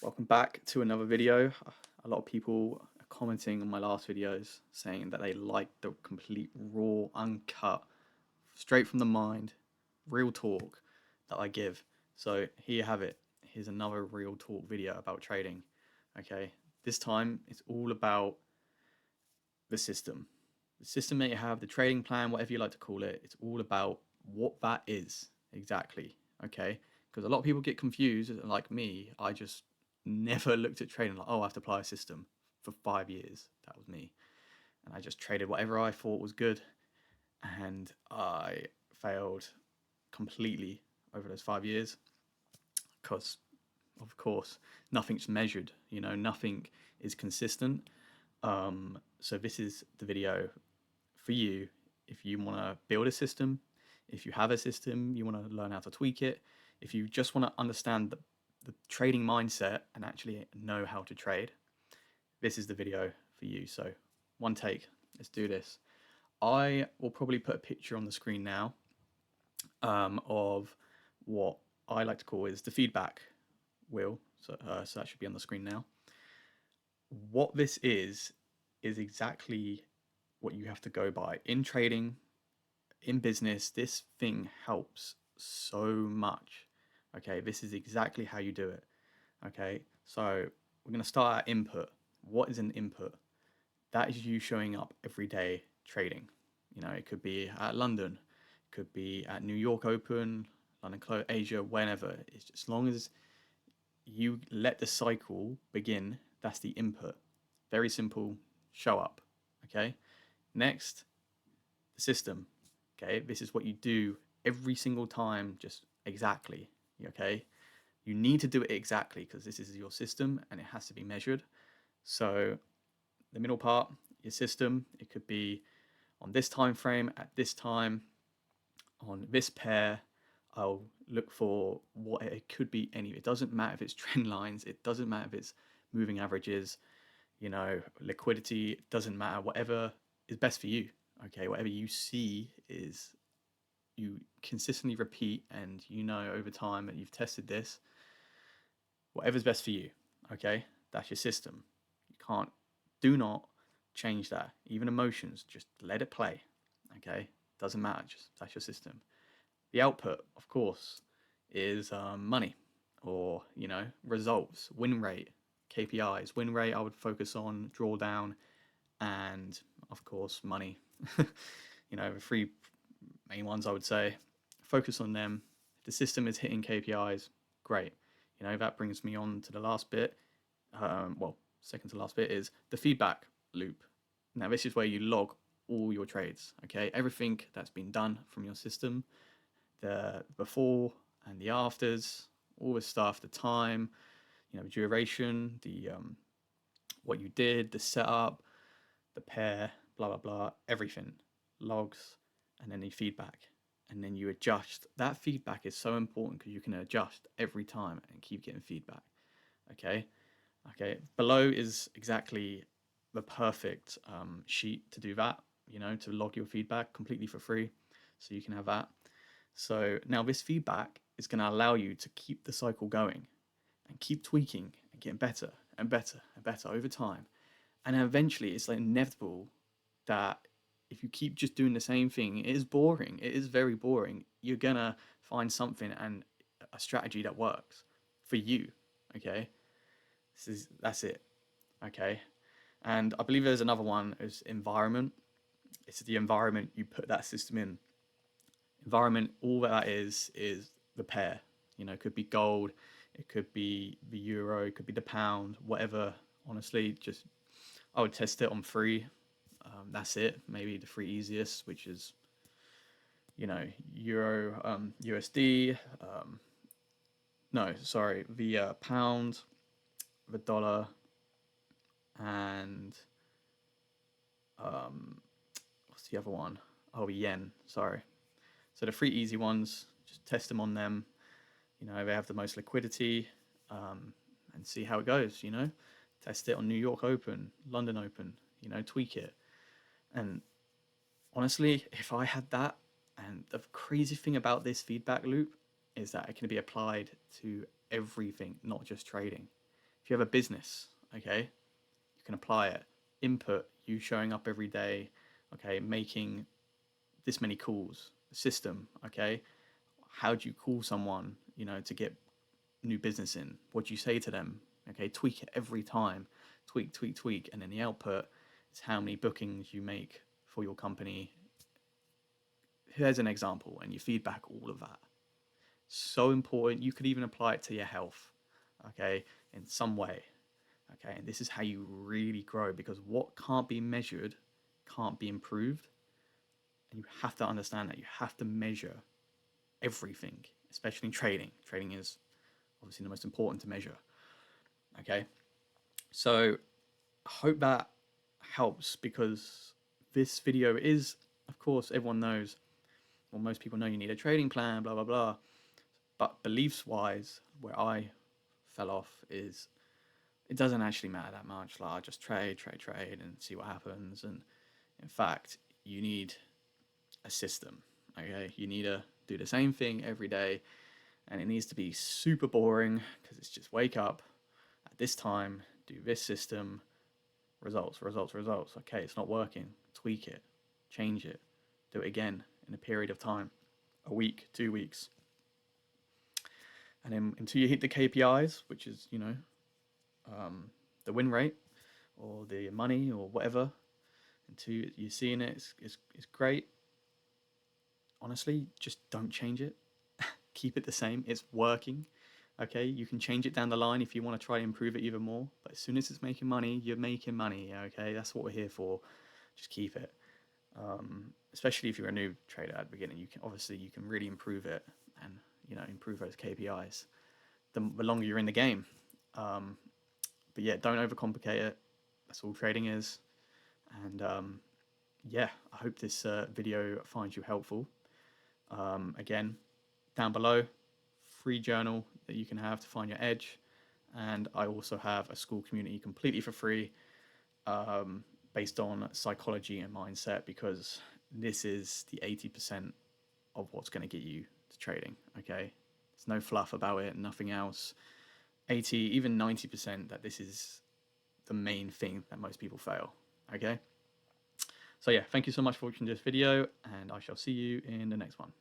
Welcome back to another video. A lot of people are commenting on my last videos saying that they like the complete raw, uncut, straight from the mind, real talk that I give. So here you have it. Here's another real talk video about trading. Okay, this time it's all about the system. The system that you have, the trading plan, whatever you like to call it, it's all about what that is exactly. Okay, because a lot of people get confused, like me. I just never looked at trading like, oh, I have to apply a system for 5 years. That was me. And I just traded whatever I thought was good. And I failed completely over those 5 years because, of course, nothing's measured. Nothing is consistent. So this is the video for you if you want to build a system, if you have a system, you want to learn how to tweak it, if you just want to understand the trading mindset and actually know how to trade, this is the video for you. So one take, let's do this. I will probably put a picture on the screen now of what I like to call is the feedback wheel. So that should be on the screen now. What this is exactly what you have to go by in trading, in business. This thing helps so much. Okay, this is exactly how you do it. Okay, so we're going to start at input. What is an input? That is you showing up every day trading. It could be at London, it could be at New York Open, London Close, Asia, whenever. It's just, as long as you let the cycle begin, that's the input. Very simple. Show up. Okay. Next, the system. Okay, this is what you do every single time, just exactly. Okay, you need to do it exactly because this is your system and it has to be measured. So the middle part, your system, it could be on this time frame at this time on this pair. I'll look for what it could be. It doesn't matter if it's trend lines, it doesn't matter if it's moving averages, liquidity, it doesn't matter. Whatever is best for you. Okay, whatever you see is you consistently repeat, and over time that you've tested this, whatever's best for you. Okay, that's your system. Do not change that. Even emotions, just let it play. Okay, doesn't matter. Just that's your system. The output, of course, is money, or results, win rate, KPIs. Win rate, I would focus on drawdown, and of course, money. The three main ones I would say. Focus on them. If the system is hitting KPIs, great. That brings me on to the last bit. Second to last bit is the feedback loop. Now, this is where you log all your trades. Okay, everything that's been done from your system, the before and the afters, all this stuff, the time, duration, the what you did, the setup, the pair, blah blah blah, everything, logs, and then the feedback, and then you adjust. That feedback is so important because you can adjust every time and keep getting feedback. Okay, below is exactly the perfect sheet to do that. To log your feedback completely for free, so you can have that. So now this feedback is going to allow you to keep the cycle going and keep tweaking and getting better and better and better over time. And eventually it's like inevitable that if you keep just doing the same thing, it is boring. It is very boring. You're gonna find something and a strategy that works for you. Okay, that's it. Okay, and I believe there's another one is environment. It's the environment you put that system in. Environment, all that is the pair. It could be gold, it could be the euro, it could be the pound, whatever. Honestly, just I would test it on three. That's it. Maybe the three easiest, which is euro, USD. No, sorry, the pound, the dollar, and what's the other one? Oh, yen. Sorry. So the three easy ones, just test them on them. They have the most liquidity, and see how it goes. Test it on New York Open, London Open. Tweak it. And honestly, if I had that, and the crazy thing about this feedback loop is that it can be applied to everything, not just trading. If you have a business, okay, you can apply it. Input, you showing up every day, okay, making this many calls. System, okay, how do you call someone, to get new business in? What do you say to them? Okay, tweak it every time. Tweak, tweak, tweak. And then the output is how many bookings you make for your company. Here's an example, and you feedback all of that. So important. You could even apply it to your health, okay, in some way. Okay, and this is how you really grow, because what can't be measured can't be improved. And you have to understand that you have to measure everything, especially in trading. Trading is obviously the most important to measure. Okay, so I hope that helps, because this video is, of course, everyone knows, well, most people know you need a trading plan, blah, blah, blah. But beliefs wise, where I fell off is it doesn't actually matter that much. Like, I just trade, trade, trade and see what happens. And in fact, you need a system. Okay, you need to do the same thing every day, and it needs to be super boring, because it's just wake up at this time, do this system, results, results, results. Okay, it's not working. Tweak it, change it, do it again in a period of time, a week, 2 weeks, and then until you hit the KPIs, which is the win rate or the money or whatever. Until you're seeing it, it's great. Honestly, just don't change it. Keep it the same. It's working. Okay, you can change it down the line if you want to try to improve it even more. But as soon as it's making money, you're making money. Okay, that's what we're here for. Just keep it. Especially if you're a new trader at the beginning, you can really improve it, and improve those KPIs. The longer you're in the game. But yeah, don't overcomplicate it. That's all trading is. And yeah, I hope this video finds you helpful. Again, down below, free journal that you can have to find your edge. And I also have a school community completely for free, based on psychology and mindset, because this is the 80% of what's going to get you to trading. Okay, there's no fluff about it, nothing else. 80, even 90% that this is the main thing that most people fail. Okay, so yeah, thank you so much for watching this video, and I shall see you in the next one.